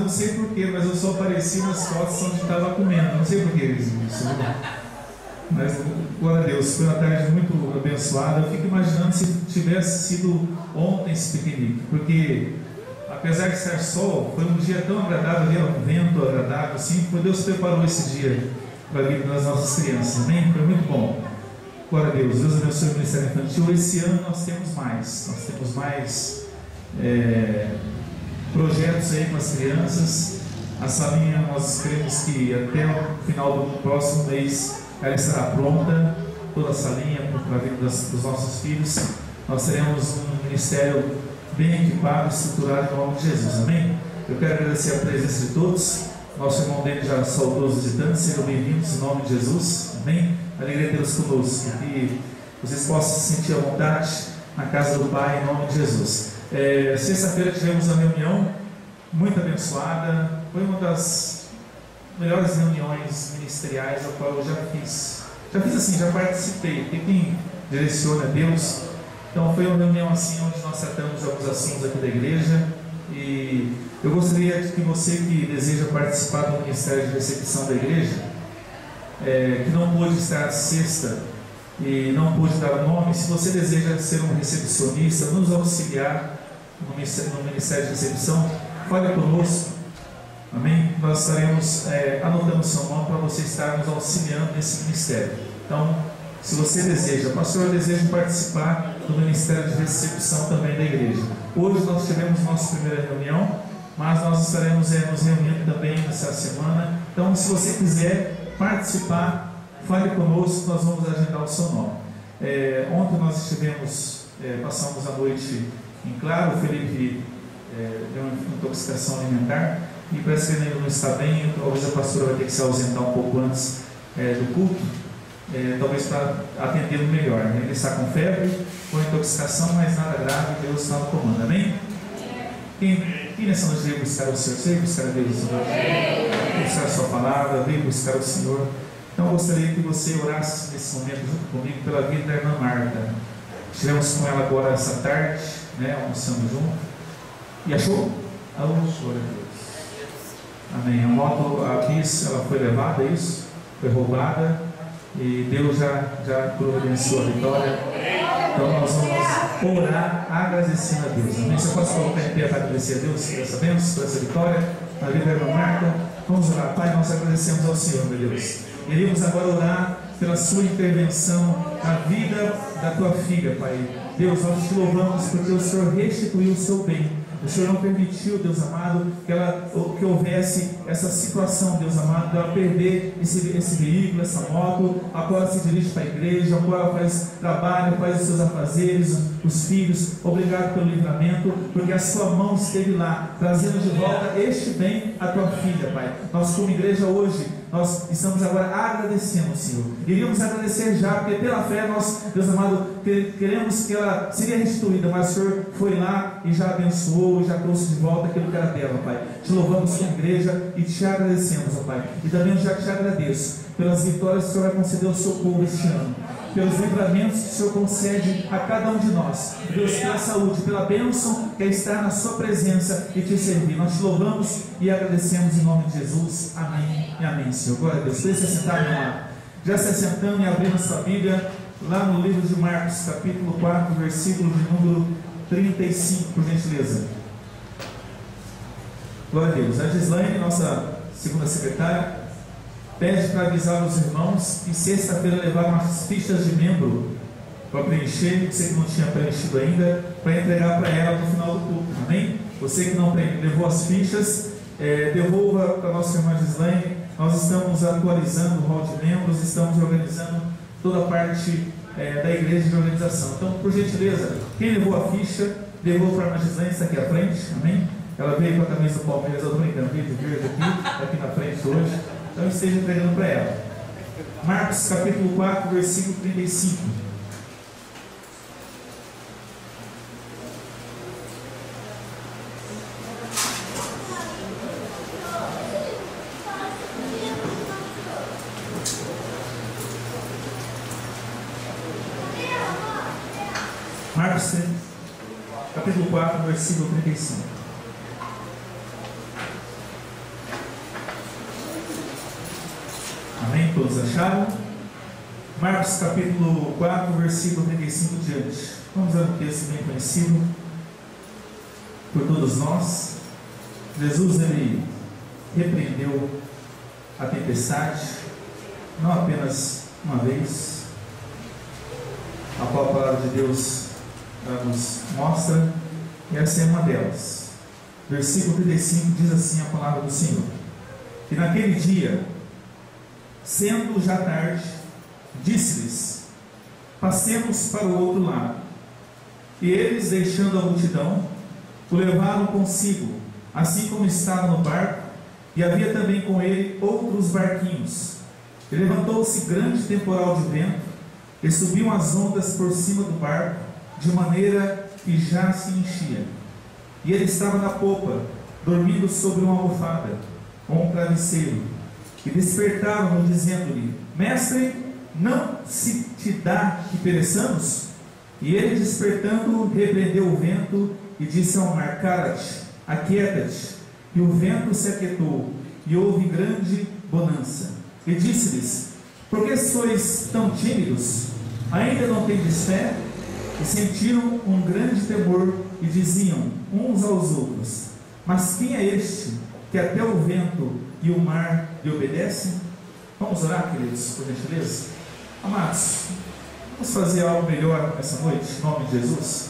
não sei porquê, mas eu só apareci nas fotos onde estava comendo. Não sei porquê isso. Mas, glória a Deus, foi uma tarde muito abençoada. Eu fico imaginando se tivesse sido ontem esse piquenique, porque apesar de estar sol, foi um dia tão agradável, havia um vento agradável, assim, foi Deus preparou esse dia para a vida das nossas crianças, amém? Foi muito bom. Glória a Deus, Deus abençoe o Ministério Infantil. Esse ano nós temos mais projetos aí com as crianças. A salinha, nós esperamos que até o final do próximo mês ela estará pronta, toda a salinha para a vida dos nossos filhos. Nós teremos um ministério bem equipado, estruturado em nome de Jesus, amém? Eu quero agradecer a presença de todos. Nosso irmão dele já saudou os visitantes, sejam bem-vindos em nome de Jesus, amém? Alegria de Deus conosco, que vocês possam se sentir à vontade na casa do Pai, em nome de Jesus. Sexta-feira tivemos uma reunião muito abençoada, foi uma das melhores reuniões ministeriais a qual eu já fiz assim, já participei, tem quem direciona Deus. Então foi uma reunião assim, onde nós tratamos alguns assuntos aqui da igreja, e eu gostaria de que você que deseja participar do Ministério de Recepção da igreja, que não pôde estar sexta e não pôde dar o nome, se você deseja ser um recepcionista, nos auxiliar no Ministério de Recepção, fale conosco, amém? Nós estaremos anotando o seu nome para você estar nos auxiliando nesse ministério. Então, se você deseja, pastor, eu desejo participar do Ministério de Recepção também da igreja. Hoje nós tivemos nossa primeira reunião, mas nós estaremos nos reunindo também nessa semana. Então, se você quiser participar, fale conosco, nós vamos agendar o seu nome. Ontem nós estivemos, passamos a noite em Claro. O Felipe deu uma intoxicação alimentar e parece que ele ainda não está bem. Talvez a pastora vai ter que se ausentar um pouco antes do culto, talvez para atendê-lo melhor. Ele está com febre, com intoxicação, mas nada grave, Deus está no comando, amém? Quem nessa noite veio buscar o Senhor? Você veio buscar a Deus, veio buscar a sua palavra, veio buscar o Senhor. Então eu gostaria que você orasse nesse momento junto comigo pela vida da irmã Marta. Estivemos com ela agora essa tarde, almoçando junto. E achou? Glória a Deus. Amém. A moto, a bis, ela foi levada, isso? Foi roubada. E Deus já providenciou a vitória. Então nós vamos orar agradecendo a Deus. Amém? Você pode colocar em pé para agradecer a Deus por essa bênção, por essa vitória, a vida da irmã Marta. Vamos orar. Pai, nós agradecemos ao Senhor, meu Deus. Iremos agora orar pela sua intervenção na vida da tua filha, Pai. Deus, nós te louvamos porque o Senhor restituiu o seu bem. O Senhor não permitiu, Deus amado, que houvesse essa situação, Deus amado, de ela perder esse veículo, essa moto, a qual ela se dirige para a igreja, a qual ela faz trabalho, faz os seus afazeres, os filhos. Obrigado pelo livramento, porque a sua mão esteve lá, trazendo de volta este bem à tua filha, Pai. Nós, como igreja hoje, nós estamos agora agradecendo, Senhor. Iríamos agradecer já, porque pela fé nós, Deus amado, queremos que ela seria restituída, mas o Senhor foi lá e já abençoou e já trouxe de volta aquilo que era dela, Pai. Te louvamos como igreja e te agradecemos, ó Pai. E também já te agradeço pelas vitórias que o Senhor vai conceder ao seu povo este ano, pelos livramentos que o Senhor concede a cada um de nós. Deus, pela saúde, pela bênção que é estar na sua presença e te servir. Nós te louvamos e agradecemos em nome de Jesus. Amém e amém, Senhor. Glória a Deus. Deixe se sentar, meu amado. Já se assentando e abrindo a sua Bíblia, lá no livro de Marcos, capítulo 4, versículo de número 35, por gentileza. Glória a Deus. A Gislaine, nossa segunda secretária, pede para avisar os irmãos que sexta-feira levaram as fichas de membro para preencher, você que não tinha preenchido ainda, para entregar para ela no final do culto, amém? Você que não levou as fichas, devolva para a nossa irmã Gislaine. Nós estamos atualizando o hall de membros, estamos organizando toda a parte da igreja de organização. Então, por gentileza, quem levou a ficha, devolva para a irmã Gislaine, está aqui à frente, amém? Ela veio com a camisa do Palmeiras, eu estou brincando, veio verde aqui na frente hoje. Então esteja entregando para ela. Marcos capítulo 4, versículo 35. Marcos capítulo 4, versículo 35. Amém? Todos acharam? Marcos capítulo 4, versículo 35 diante. Vamos ver um texto bem conhecido por todos nós. Jesus, ele repreendeu a tempestade, não apenas uma vez, a qual a palavra de Deus nos mostra, e essa é uma delas. Versículo 35 diz assim a palavra do Senhor: e naquele dia, sendo já tarde, disse-lhes: passemos para o outro lado. E eles, deixando a multidão, o levaram consigo, assim como estava no barco, e havia também com ele outros barquinhos. E levantou-se grande temporal de vento, e subiam as ondas por cima do barco, de maneira que já se enchia. E ele estava na popa, dormindo sobre uma almofada, com um travesseiro. E despertaram-no, dizendo-lhe: mestre, não se te dá que pereçamos? E ele, despertando, repreendeu o vento e disse ao mar: cala-te, aquieta-te. E o vento se aquietou, e houve grande bonança. E disse-lhes: por que sois tão tímidos? Ainda não tendes fé? E sentiram um grande temor, e diziam uns aos outros: mas quem é este, que até o vento e o mar lhe obedecem? Vamos orar, queridos, por gentileza? Amados, vamos fazer algo melhor essa noite, em nome de Jesus.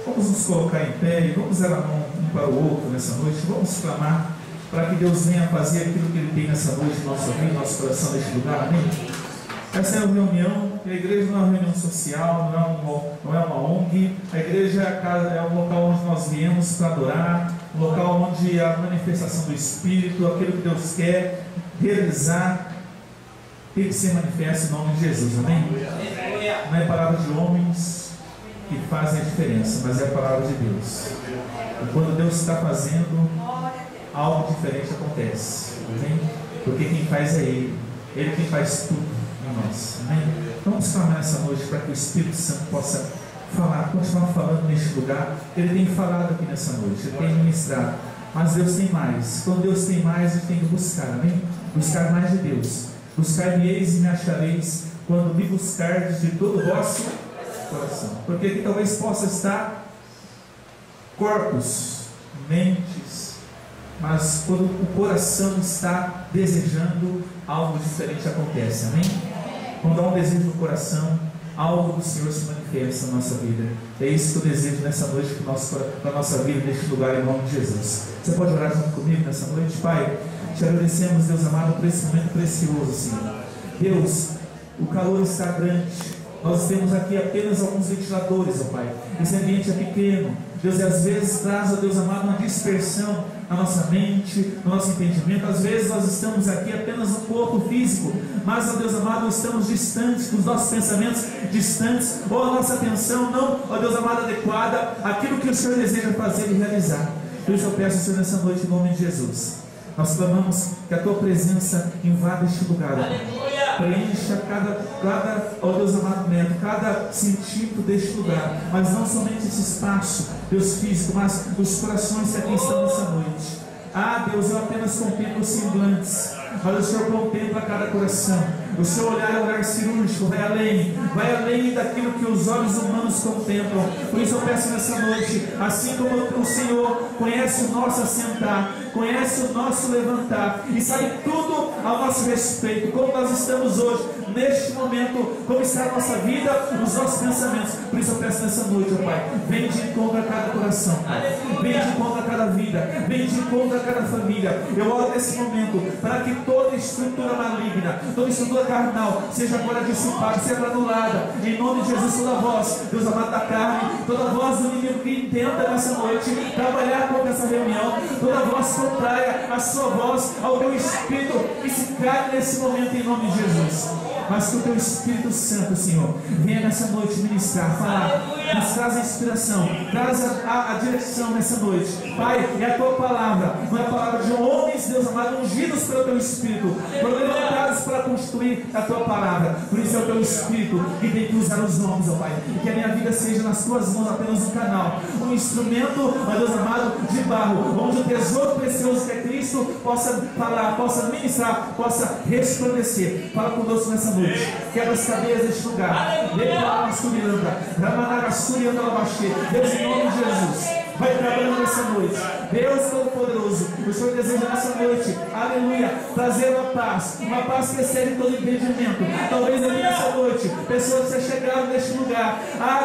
Vamos nos colocar em pé e vamos dar a mão um para o outro nessa noite. Vamos clamar para que Deus venha fazer aquilo que Ele tem nessa noite no nosso vida, no nosso coração, neste lugar. Amém? Essa é uma reunião, a igreja não é uma reunião social, não é uma ONG. A igreja é um local onde nós viemos para adorar, um local onde a manifestação do Espírito, aquilo que Deus quer realizar, tem que ser manifesto em nome de Jesus. Amém? Não é palavra de homens que fazem a diferença, mas é a palavra de Deus. E quando Deus está fazendo, algo diferente acontece. Amém? Porque quem faz é Ele. Ele quem faz tudo em nós. Amém? Vamos clamar essa noite para que o Espírito Santo possa falar, continuar falando neste lugar. Ele tem falado aqui nessa noite, Ele tem ministrado. Mas Deus tem mais. Quando Deus tem mais, a gente tem que buscar. Amém? Buscar mais de Deus. Buscar-me-eis e me achareis, quando me buscardes de todo o vosso coração. Porque aqui talvez possa estar corpos, mentes, mas quando o coração está desejando, algo diferente acontece. Amém? Quando há um desejo no coração, algo do Senhor se manifesta na nossa vida. É isso que eu desejo nessa noite para a nossa vida, neste lugar, em nome de Jesus. Você pode orar junto comigo nessa noite? Pai, te agradecemos, Deus amado, por esse momento precioso, Senhor. Deus, o calor está grande. Nós temos aqui apenas alguns ventiladores, ó Pai. Esse ambiente é pequeno. Deus, e às vezes traz, ó Deus amado, uma dispersão na nossa mente, no nosso entendimento. Às vezes nós estamos aqui apenas no corpo físico, mas, ó Deus amado, estamos distantes, com os nossos pensamentos distantes, ou a nossa atenção não, ó Deus amado, adequada àquilo que o Senhor deseja fazer e realizar. Por isso eu peço ao Senhor nessa noite, em nome de Jesus. Nós clamamos que a Tua presença invada este lugar. Preencha cada, ó Deus amado, neto, cada sentido deste lugar. Mas não somente esse espaço, Deus físico, mas os corações que aqui estão nessa noite. Ah, Deus, eu apenas contemplo os semblantes, mas o Senhor contempla cada coração. O seu olhar é um olhar cirúrgico, vai além daquilo que os olhos humanos contemplam. Por isso eu peço nessa noite, assim como o Senhor conhece o nosso assentar, conhece o nosso levantar e sabe tudo ao nosso respeito, como nós estamos hoje, neste momento, como está a nossa vida, os nossos pensamentos. Por isso eu peço nessa noite, ó Pai, vem de encontro a cada coração, Pai. Vem de encontro a cada vida, vem de encontro a cada família. Eu oro nesse momento para que toda estrutura maligna, toda estrutura carnal seja agora dissipada, seja anulada, em nome de Jesus. Toda voz, Deus amado, da carne, toda voz do inimigo que tenta nessa noite trabalhar contra essa reunião, toda voz contrária à sua voz, ao teu Espírito, que se cai nesse momento em nome de Jesus. Mas que o Teu Espírito Santo, Senhor, venha nessa noite ministrar, falar, nos traz a inspiração, traz a direção nessa noite. Pai, é a Tua palavra, não é a palavra de homens homens, Deus amado, ungidos pelo Teu Espírito, foram levantados para construir a Tua palavra. Por isso é o Teu Espírito que tem que usar os nomes, ó Pai, e que a minha vida seja nas Tuas mãos apenas um canal, um instrumento, ó Deus amado, de barro, onde o tesouro precioso que é Cristo possa falar, possa ministrar, possa resplandecer. Fala conosco nessa noite, quebra as cadeias deste lugar. Deus, em nome de Jesus, vai trabalhando nessa noite. Deus Todo-Poderoso, o Senhor deseja nessa noite, aleluia, trazer uma paz que excede todo entendimento. Talvez aqui nessa noite, pessoas que chegaram neste lugar,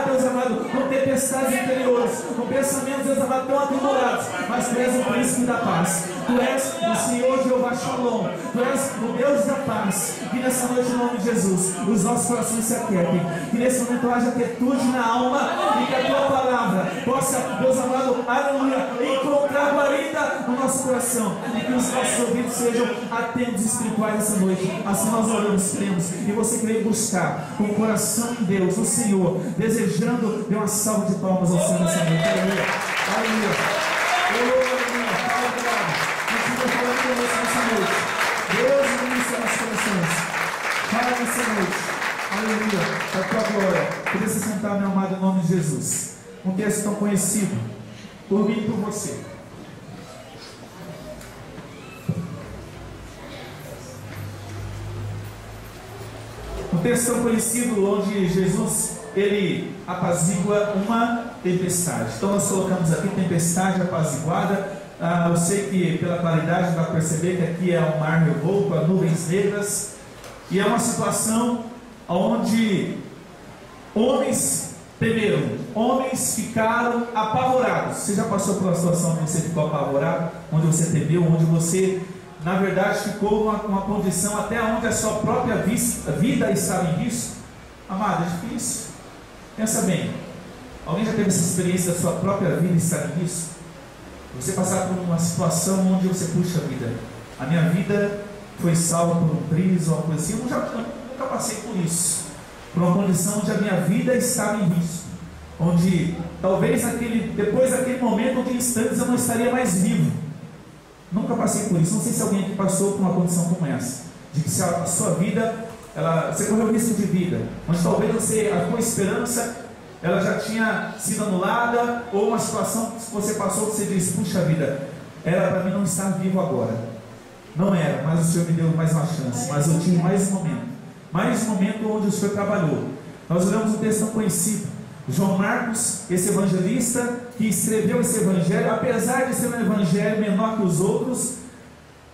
Deus amado, com tempestades interiores, com pensamentos, Deus amado, tão atribulados, mas Tu és o príncipe da paz. Tu és o Senhor Jeová Shalom. Tu és o Deus da paz. Que nessa noite, em nome de Jesus, os nossos corações se aquietem. Que nesse momento haja quietude na alma e que a Tua palavra possa, Deus amado, aleluia, encontrar guarida no nosso coração. E que os nossos ouvidos sejam atentos espirituais nessa noite. Assim nós oramos, cremos. E você que veio buscar com o coração em Deus, o Senhor, desejando, dê uma salva de palmas ao Senhor nessa noite. Aleluia. Aleluia. Deus ministra nas corações. Fala nessa noite. Aleluia. A Tua glória. Queria se sentar, meu amado, em nome de Jesus. Um texto tão conhecido por mim e por você. Um texto tão conhecido onde Jesus, ele apazigua uma tempestade. Então nós colocamos aqui tempestade apaziguada. Eu sei que pela claridade dá para perceber que aqui é um mar revolto, há nuvens negras, e é uma situação onde homens temeram, homens ficaram apavorados. Você já passou por uma situação onde você ficou apavorado, onde você temeu, onde você na verdade ficou numa condição até onde a sua própria vida estava em risco? Amado, é difícil. Pensa bem, alguém já teve essa experiência da sua própria vida estar em risco? Você passar por uma situação onde você, puxa vida, a minha vida foi salva por um triz ou uma coisa assim. Eu nunca passei por isso, por uma condição onde a minha vida estava em risco, onde talvez depois daquele momento, de instantes, eu não estaria mais vivo. Nunca passei por isso. Não sei se alguém aqui passou por uma condição como essa, de que a sua vida, você correu risco de vida, onde talvez a tua esperança ela já tinha sido anulada, ou uma situação que você passou, você diz, puxa vida, era para mim não estar vivo agora. Não era, mas o Senhor me deu mais uma chance, mas eu tive mais um momento onde o Senhor trabalhou. Nós olhamos um texto tão conhecido, João Marcos, esse evangelista que escreveu esse evangelho, apesar de ser um evangelho menor que os outros.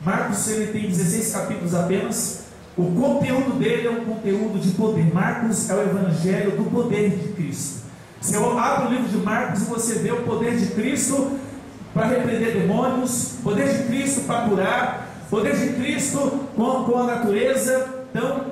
Marcos, ele tem 16 capítulos apenas. O conteúdo dele é um conteúdo de poder. Marcos é o evangelho do poder de Cristo. Você abre o livro de Marcos e você vê o poder de Cristo para repreender demônios, poder de Cristo para curar, poder de Cristo com a natureza. Então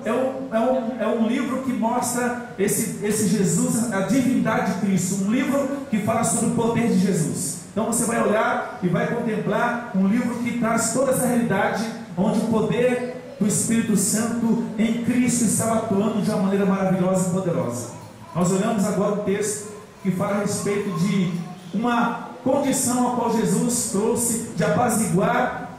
é um livro que mostra esse Jesus, a divindade de Cristo. Um livro que fala sobre o poder de Jesus. Então você vai olhar e vai contemplar um livro que traz toda essa realidade, onde o poder o Espírito Santo em Cristo estava atuando de uma maneira maravilhosa e poderosa. Nós olhamos agora o texto que fala a respeito de uma condição a qual Jesus trouxe de apaziguar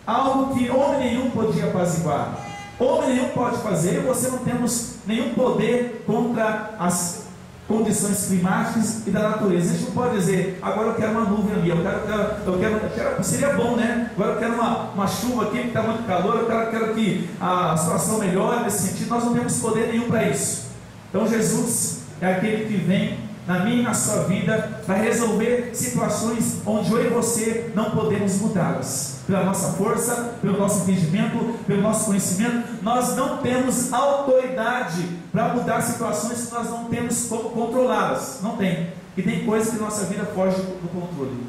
algo que homem nenhum podia apaziguar. Homem nenhum pode fazer. Eu e você não temos nenhum poder contra as condições climáticas e da natureza. A gente não pode dizer, agora eu quero uma nuvem ali, eu quero, seria bom, né? Agora eu quero uma chuva aqui que está muito calor, eu quero que a situação melhore nesse sentido. Nós não temos poder nenhum para isso. Então Jesus é aquele que vem na minha e na sua vida para resolver situações onde eu e você não podemos mudá-las. Pela nossa força, pelo nosso entendimento, pelo nosso conhecimento, nós não temos autoridade para mudar situações que nós não temos como controlá-las. Não tem. E tem coisas que nossa vida foge do controle.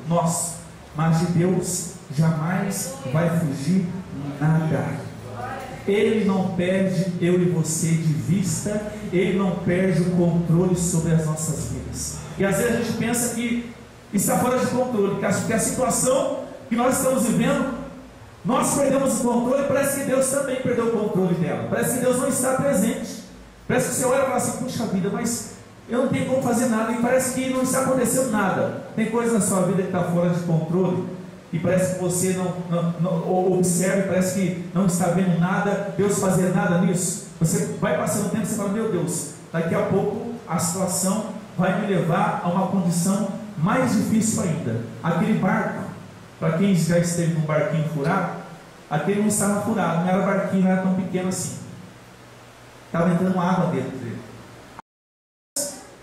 Mas de Deus jamais vai fugir nada. Ele não perde eu e você de vista. Ele não perde o controle sobre as nossas vidas. E às vezes a gente pensa que está fora de controle, que a situação que nós estamos vivendo, nós perdemos o controle. Parece que Deus também perdeu o controle dela. Parece que Deus não está presente. Parece que você olha e fala assim, puxa vida, mas eu não tenho como fazer nada. E parece que não está acontecendo nada. Tem coisa na sua vida que está fora de controle. e parece que você não observa, parece que não está vendo nada, Deus fazer nada nisso. Você vai passando o tempo e você fala: meu Deus, daqui a pouco a situação vai me levar a uma condição mais difícil ainda. Aquele barco, para quem já esteve num barquinho furado, aquele não estava furado, não era barquinho, não era tão pequeno assim, estava entrando água dentro dele.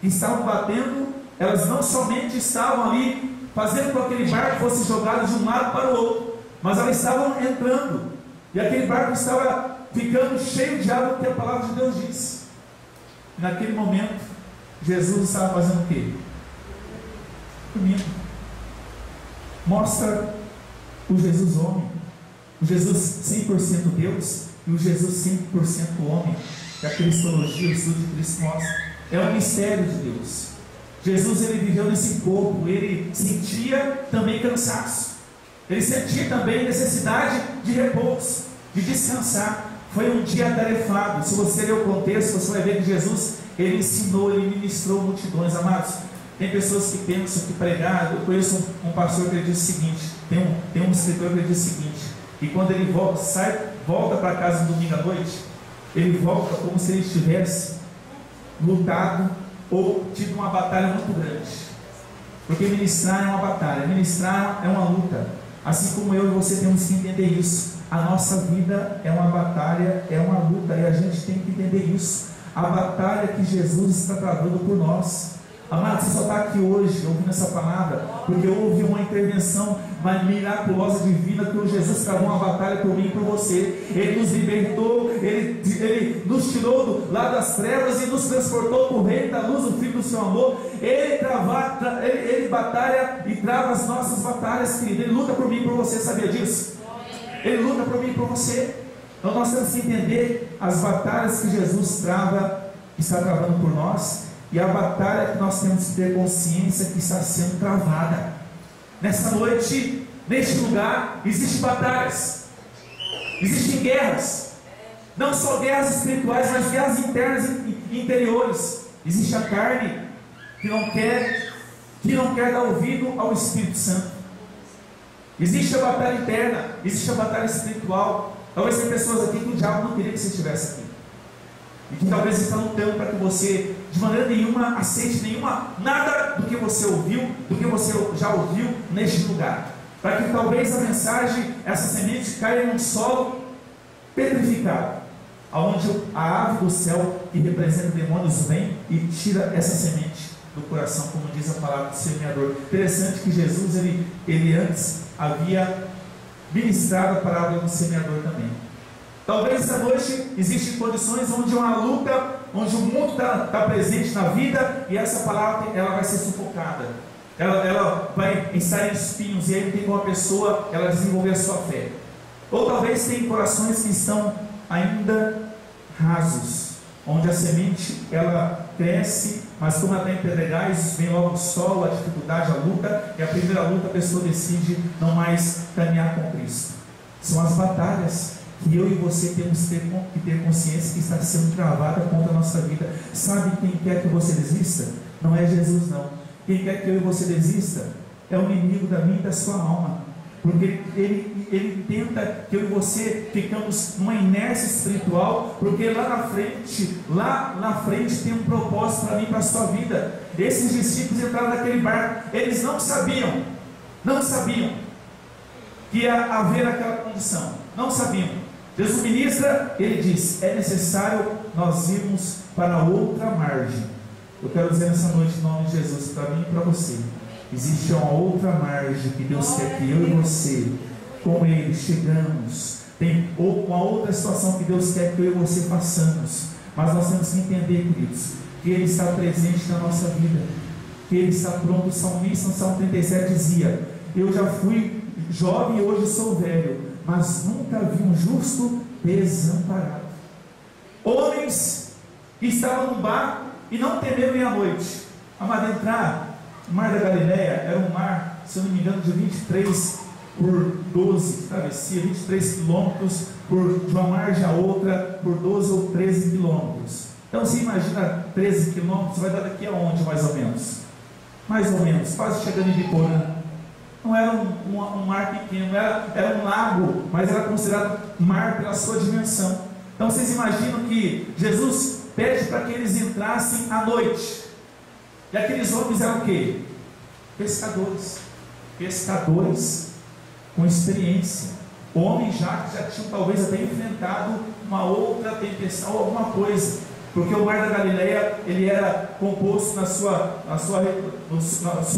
Estavam batendo, elas não somente estavam ali fazendo com que aquele barco fosse jogado de um lado para o outro, mas elas estavam entrando, e aquele barco estava ficando cheio de água, que a palavra de Deus diz. E naquele momento, Jesus estava fazendo o quê? Dormindo. Mostra o Jesus homem, o Jesus 100% Deus e o Jesus 100% homem, que a cristologia, o estudo de Cristo mostra. É um mistério de Deus. Jesus, ele viveu nesse corpo, ele sentia também cansaço, ele sentia também necessidade de repouso, de descansar. Foi um dia atarefado. Se você ler o contexto, você vai ver que Jesus, ele ensinou, ele ministrou multidões. Amados, tem pessoas que pensam que pregar, eu conheço um pastor que ele diz o seguinte, tem um escritor que ele diz o seguinte, que quando ele volta para casa no domingo à noite, ele volta como se ele estivesse lutado ou tido uma batalha muito grande, porque ministrar é uma batalha, ministrar é uma luta, assim como eu e você temos que entender isso. A nossa vida é uma batalha, é uma luta, e a gente tem que entender isso, a batalha que Jesus está travando por nós. Amado, você só está aqui hoje ouvindo essa palavra porque houve uma intervenção miraculosa, divina, que o Jesus travou uma batalha por mim e por você. Ele nos libertou, ele nos tirou do lado das trevas e nos transportou para o reino da luz, o Filho do seu amor. Ele batalha e trava as nossas batalhas, querido. Ele luta por mim e por você, sabia disso? Ele luta por mim e por você. Então nós temos que entender as batalhas que Jesus está travando por nós, e a batalha que nós temos que ter consciência que está sendo travada. Nessa noite, neste lugar, existem batalhas, existem guerras, não só guerras espirituais, mas guerras internas e interiores. Existe a carne que não quer dar ouvido ao Espírito Santo. Existe a batalha interna, existe a batalha espiritual. Talvez tenha pessoas aqui que o diabo não queria que você estivesse aqui, e que talvez está lutando para que você, de maneira nenhuma, aceite nada do que você ouviu, do que você já ouviu neste lugar, para que talvez a mensagem, essa semente, caia num solo petrificado, aonde a ave do céu, que representa demônios, vem e tira essa semente do coração, como diz a palavra do semeador. Interessante que Jesus, ele antes havia ministrado a palavra do semeador também. Talvez essa noite existem condições onde uma luta, onde o mundo está presente na vida, e essa palavra ela vai ser sufocada, ela vai estar em espinhos, e aí tem uma pessoa, ela desenvolver a sua fé. Ou talvez tem corações que estão ainda rasos, onde a semente ela cresce, mas como ela está em pedregais, vem logo o sol, a dificuldade, a luta, e a primeira luta a pessoa decide não mais caminhar com Cristo. São as batalhas que eu e você temos que ter consciência que está sendo travada contra a nossa vida. Sabe quem quer que você desista? Não é Jesus, não. Quem quer que eu e você desista é o inimigo da minha e da sua alma, porque ele tenta que eu e você ficamos numa inércia espiritual, porque lá na frente tem um propósito para mim, para a sua vida. Esses discípulos entraram naquele barco, eles não sabiam que ia haver aquela condição, não sabiam. Jesus ministra, ele diz: é necessário nós irmos para outra margem. Eu quero dizer nessa noite, em nome de Jesus, para mim e para você, existe uma outra margem que Deus quer que eu e você, com Ele, chegamos. Tem uma outra situação que Deus quer que eu e você façamos, mas nós temos que entender, queridos, que Ele está presente na nossa vida, que Ele está pronto. O salmista, no Salmo 37, dizia: eu já fui jovem e hoje sou velho, mas nunca vi um justo desamparado. Homens que estavam no barco e não temeram ir à noite. Amado, entrar no mar da Galileia era um mar, se eu não me engano, de 23 por 12, travessia, 23 quilômetros de uma margem a outra, por 12 ou 13 quilômetros. Então você imagina 13 quilômetros, vai dar daqui a onde mais ou menos? Mais ou menos, quase chegando em Biporã. Não era um mar pequeno, era um lago, mas era considerado mar pela sua dimensão. Então vocês imaginam que Jesus pede para que eles entrassem à noite. E aqueles homens eram o quê? Pescadores. Pescadores com experiência. Homens já que já tinham talvez até enfrentado uma outra tempestade ou alguma coisa. Porque o mar da Galileia, ele era composto na sua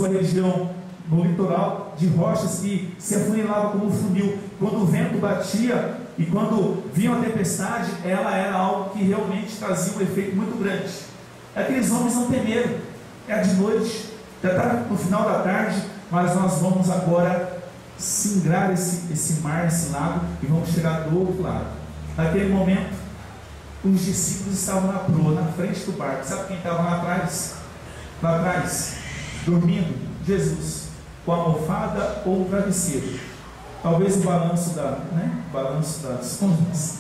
região, no litoral, de rochas que se afunilavam como um funil. Quando o vento batia e quando vinha uma tempestade, ela era algo que realmente trazia um efeito muito grande. Aqueles homens não temeram. É de noite, já está no final da tarde, mas nós vamos agora singrar esse mar, esse lago, e vamos chegar do outro lado. Naquele momento, os discípulos estavam na proa, na frente do barco. Sabe quem estava lá atrás? Lá atrás, dormindo? Jesus, com a almofada ou o travesseiro. Talvez o balanço das ondas,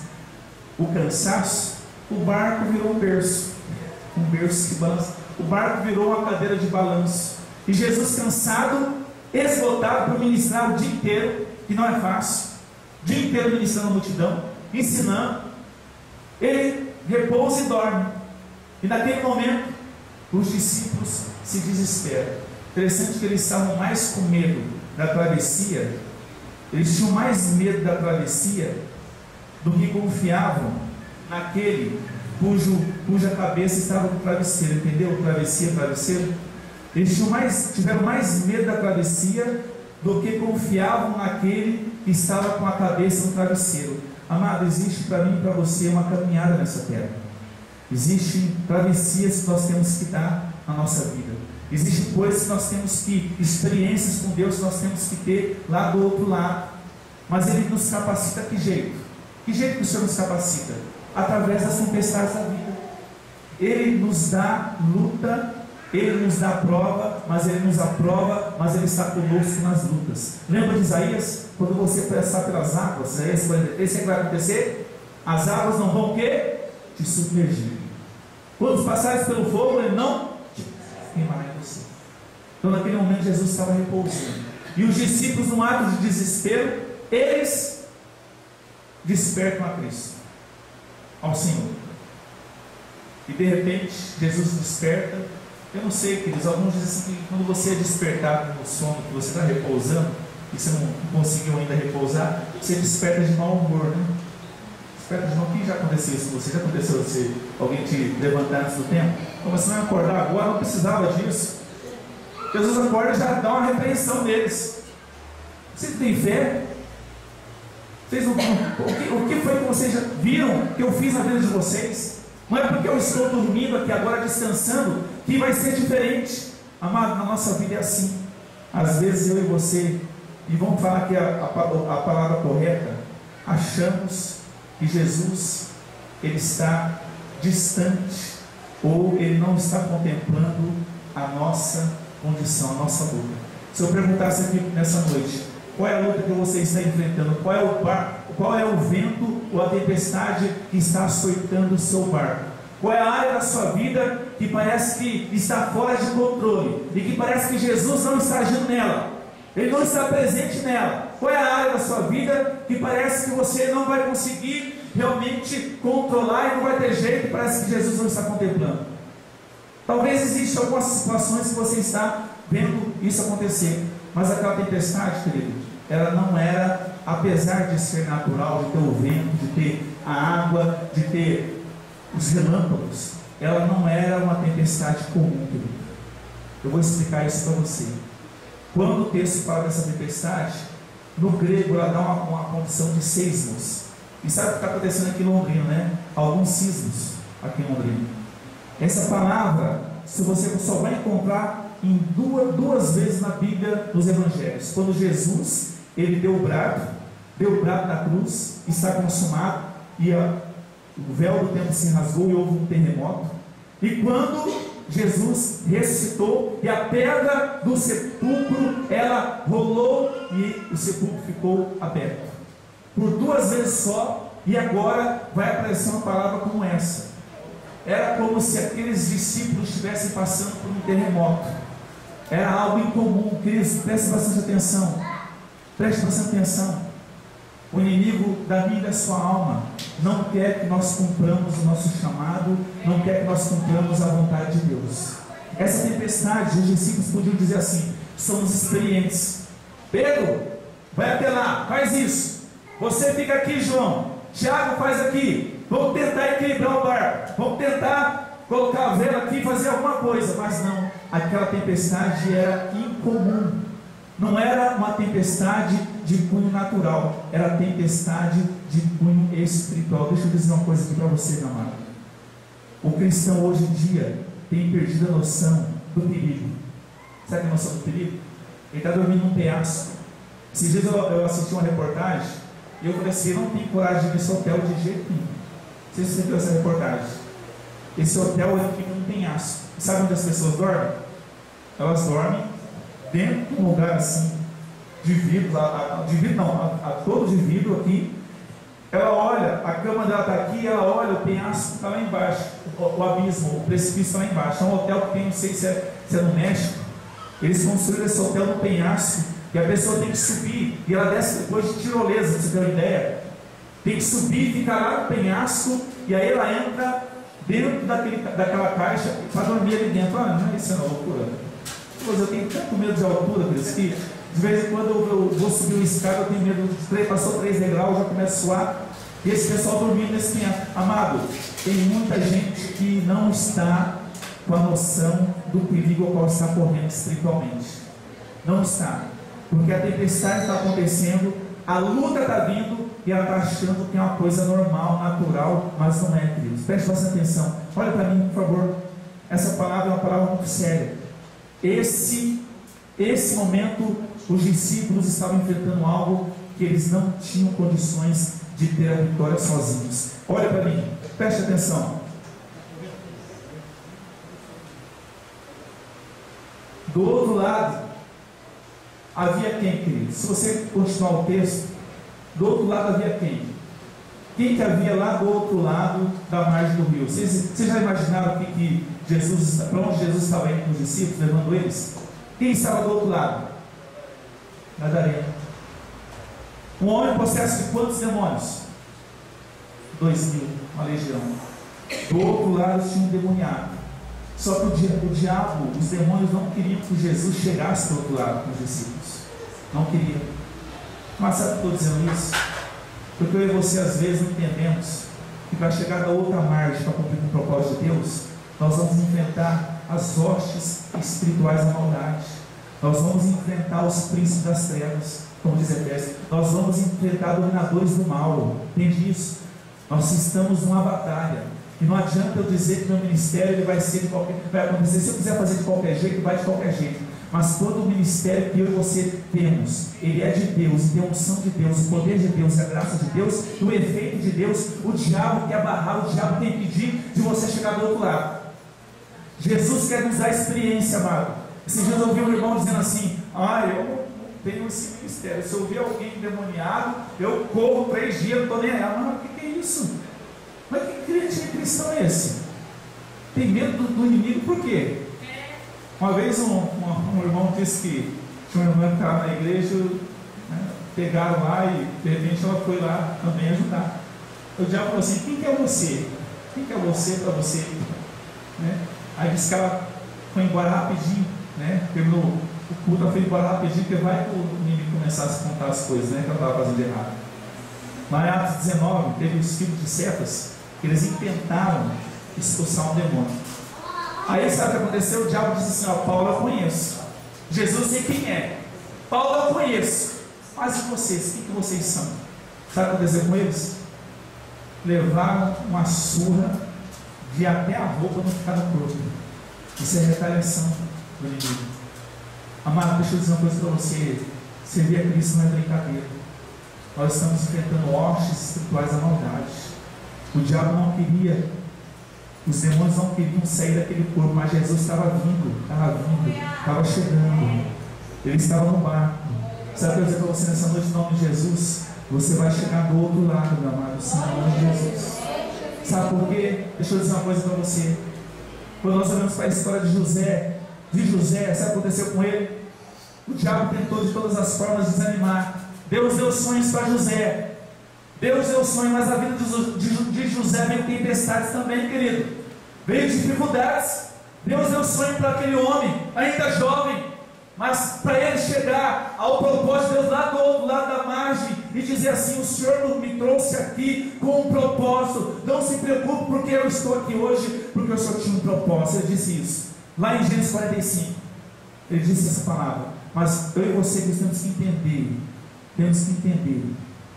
o cansaço. O barco virou um berço que balança. O barco virou uma cadeira de balanço. E Jesus, cansado, esgotado por ministrar o dia inteiro, que não é fácil, o dia inteiro ministrando a multidão, ensinando, ele repousa e dorme. E naquele momento, os discípulos se desesperam. Interessante que eles estavam mais com medo da travessia, eles tinham mais medo da travessia do que confiavam naquele cuja cabeça estava no travesseiro. Entendeu? Travesseiro. Eles tiveram mais medo da travessia do que confiavam naquele que estava com a cabeça no travesseiro. Amado, existe para mim e para você uma caminhada nessa terra. Existem travessias que nós temos que dar na nossa vida. Existem coisas que nós temos que, experiências com Deus que nós temos que ter lá do outro lado. Mas Ele nos capacita que jeito? Que jeito que o Senhor nos capacita? Através das tempestades da vida. Ele nos dá luta, Ele nos dá prova, mas Ele nos aprova, mas Ele está conosco nas lutas. Lembra de Isaías? Quando você passar pelas águas, Isaías 43, o que vai acontecer? As águas não vão o quê? Te submergir. Quando passares pelo fogo, Ele não te queimará em você. Então naquele momento Jesus estava repousando. E os discípulos, num ato de desespero, eles despertam a Cristo, ao Senhor. E de repente Jesus desperta. Eu não sei, queridos, alguns dizem assim que quando você é despertado no sono, que você está repousando, e você não conseguiu ainda repousar, você desperta de mau humor, né? Desperta de mau. Quem já aconteceu isso com você? Já aconteceu você, alguém te levantar antes do tempo? Como você vai acordar agora? Não precisava disso. Jesus acorda e já dá uma repreensão deles. Vocês têm fé? O que foi que vocês já viram que eu fiz na vida de vocês? Não é porque eu estou dormindo aqui agora, descansando, que vai ser diferente. Amado, na nossa vida é assim. Às vezes eu e você, e vamos falar aqui a palavra correta, achamos que Jesus, Ele está distante, ou Ele não está contemplando a nossa condição, a nossa luta. Se eu perguntasse aqui nessa noite, qual é a luta que você está enfrentando? Qual é o vento ou a tempestade que está açoitando o seu barco? Qual é a área da sua vida que parece que está fora de controle e que parece que Jesus não está agindo nela? Ele não está presente nela. Qual é a área da sua vida que parece que você não vai conseguir realmente controlar e não vai ter jeito? Parece que Jesus não está contemplando. Talvez existam algumas situações que você está vendo isso acontecer, mas aquela tempestade, querido, ela não era, apesar de ser natural, de ter o vento, de ter a água, de ter os relâmpagos, ela não era uma tempestade comum, querido. Eu vou explicar isso para você. Quando o texto fala dessa tempestade, no grego ela dá uma condição de seismos. E sabe o que está acontecendo aqui em Londrina, né? Alguns sismos aqui em Londrina. Essa palavra, se você só vai encontrar em duas vezes na Bíblia, nos Evangelhos. Quando Jesus, Ele deu o brado da cruz, está consumado, e o véu do templo se rasgou e houve um terremoto. E quando Jesus ressuscitou e a pedra do sepulcro, ela rolou e o sepulcro ficou aberto. Por duas vezes só, e agora vai aparecer uma palavra como essa. Era como se aqueles discípulos estivessem passando por um terremoto. Era algo incomum. Queridos, preste bastante atenção. Preste bastante atenção. O inimigo da minha e da sua alma não quer que nós cumpramos o nosso chamado, não quer que nós cumpramos a vontade de Deus. Essa tempestade, os discípulos podiam dizer assim: somos experientes. Pedro, vai até lá, faz isso. Você fica aqui, João. Tiago, faz aqui. Vamos tentar equilibrar o barco. Vamos tentar colocar a vela aqui e fazer alguma coisa. Mas não, aquela tempestade era incomum. Não era uma tempestade de cunho natural, era tempestade de cunho espiritual. Deixa eu dizer uma coisa aqui para você, meu amado. O cristão hoje em dia tem perdido a noção do perigo. Sabe a noção do perigo? Ele está dormindo num penhasco. Esses dias eu assisti uma reportagem e eu falei assim: eu não tenho coragem de ir nesse hotel de jeito nenhum. Não sei se você viu essa reportagem. Esse hotel fica num penhasco. Sabe onde as pessoas dormem? Elas dormem dentro de um lugar assim, de vidro, a todo de vidro aqui. Ela olha, a cama dela está aqui, ela olha, o penhasco está lá embaixo, o abismo, o precipício está lá embaixo. É um hotel que tem, não sei se é no México. Eles construíram esse hotel no penhasco, e a pessoa tem que subir, e ela desce depois de tirolesa, pra você ter uma ideia. Tem que subir, fica lá no penhasco, e aí ela entra dentro daquela caixa para dormir ali dentro. Ah, não é isso, é uma loucura. Pois eu tenho tanto medo de altura, por isso que de vez em quando eu vou subir uma escada, eu tenho medo de passou 3 degraus, já começa a suar. E esse pessoal dormindo nesse penhasco. Amado, tem muita gente que não está com a noção do perigo ao qual está correndo espiritualmente. Não está. Porque a tempestade está acontecendo, a luta está vindo, e ela está achando que é uma coisa normal, natural, mas não é, queridos. Preste bastante atenção. Olha para mim, por favor. Essa palavra é uma palavra muito séria. Esse momento, os discípulos estavam enfrentando algo que eles não tinham condições de ter a vitória sozinhos. Olha para mim, preste atenção. Do outro lado, havia quem, querido? Se você continuar o texto, do outro lado havia quem? Quem que havia lá do outro lado da margem do rio? Vocês já imaginaram para onde Jesus estava indo com os discípulos, levando eles? Quem estava do outro lado? Gadareno. Um homem possesso de quantos demônios? 2.000, uma legião. Do outro lado tinha um demoniado. Só que o diabo, os demônios não queriam que Jesus chegasse do outro lado com os discípulos. Não queriam. Mas sabe por que eu estou dizendo isso? Porque eu e você às vezes não entendemos que para chegar da outra margem, para cumprir com o propósito de Deus, nós vamos enfrentar as hostes espirituais da maldade. Nós vamos enfrentar os príncipes das trevas, como diz Efésios. Nós vamos enfrentar dominadores do mal. Entende isso? Nós estamos numa batalha. E não adianta eu dizer que meu ministério ele vai acontecer. Se eu quiser fazer de qualquer jeito, vai de qualquer jeito. Mas todo o ministério que eu e você temos, ele é de Deus, tem a unção de Deus, o poder de Deus, a graça de Deus, o efeito de Deus. O diabo quer barrar, o diabo quer impedir de você chegar do outro lado. Jesus quer nos dar experiência, amado. Esses dias eu ouvi um irmão dizendo assim: eu não tenho esse ministério, se eu ver alguém endemoniado, eu corro 3 dias, não estou nem aí. Mas o que é isso? Mas que cristão é esse? Tem medo do inimigo, por quê? Uma vez um irmão disse que tinha uma irmã que estava na igreja, né, pegaram lá e de repente ela foi lá também ajudar. O diabo falou assim: quem que é você? Quem que é você para você? Né? Aí disse que ela foi embora rapidinho, né? Terminou o culto, ela foi embora rapidinho, porque vai que o inimigo começasse a contar as coisas, né, que ela estava fazendo de errado. Lá em Atos 19, teve os filhos de Cephas, que eles intentaram expulsar um demônio. Aí sabe o que aconteceu? O diabo disse assim: Paulo eu conheço, Jesus sei quem é, Paulo eu conheço, mas e vocês? Quem que vocês são? Sabe o que aconteceu com eles? Levaram uma surra de até a roupa não ficar no corpo. Isso é retaliação do inimigo. Amado, deixa eu dizer uma coisa para você: servir a Cristo não é brincadeira. Nós estamos enfrentando hostes espirituais da maldade. O diabo não queria, os demônios não queriam sair daquele corpo, mas Jesus estava vindo, estava chegando. Ele estava no barco. Sabe o que eu vou dizer para você nessa noite, em nome de Jesus? Você vai chegar do outro lado, meu amado, em nome de Jesus. Sabe por quê? Deixa eu dizer uma coisa para você. Quando nós olhamos para a história de José, de José, sabe o que aconteceu com ele? O diabo tentou de todas as formas desanimar. Deus deu sonhos para José. Deus deu sonhos, mas a vida de José veio tempestades também, querido. Veio dificuldades. Deus deu sonho para aquele homem, ainda jovem, mas para ele chegar ao propósito de Deus lá do outro lado da margem e dizer assim: o Senhor me trouxe aqui com um propósito. Não se preocupe porque eu estou aqui hoje, porque o Senhor tinha um propósito. Ele disse isso lá em Gênesis 45. Ele disse essa palavra. Mas eu e você temos que entender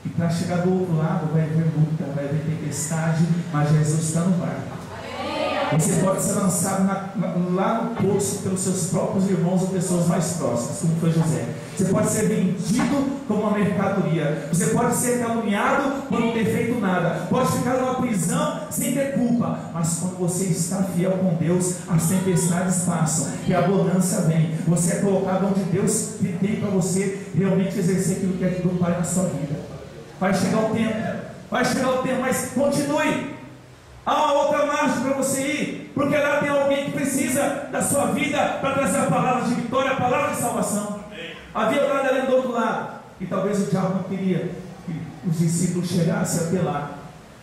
que para chegar do outro lado vai haver luta, vai haver tempestade, mas Jesus está no barco. Você pode ser lançado lá no poço pelos seus próprios irmãos ou pessoas mais próximas, como foi José. Você pode ser vendido como uma mercadoria. Você pode ser caluniado por não ter feito nada. Pode ficar numa prisão sem ter culpa. Mas quando você está fiel com Deus, as tempestades passam e a bonança vem. Você é colocado onde Deus tem para você realmente exercer aquilo que é do Pai na sua vida. Vai chegar o tempo, mas continue. Há uma outra margem para você ir, porque lá tem alguém que precisa da sua vida para trazer a palavra de vitória, a palavra de salvação. Havia lá ali do outro lado, e talvez o diabo não queria que os discípulos chegassem até lá,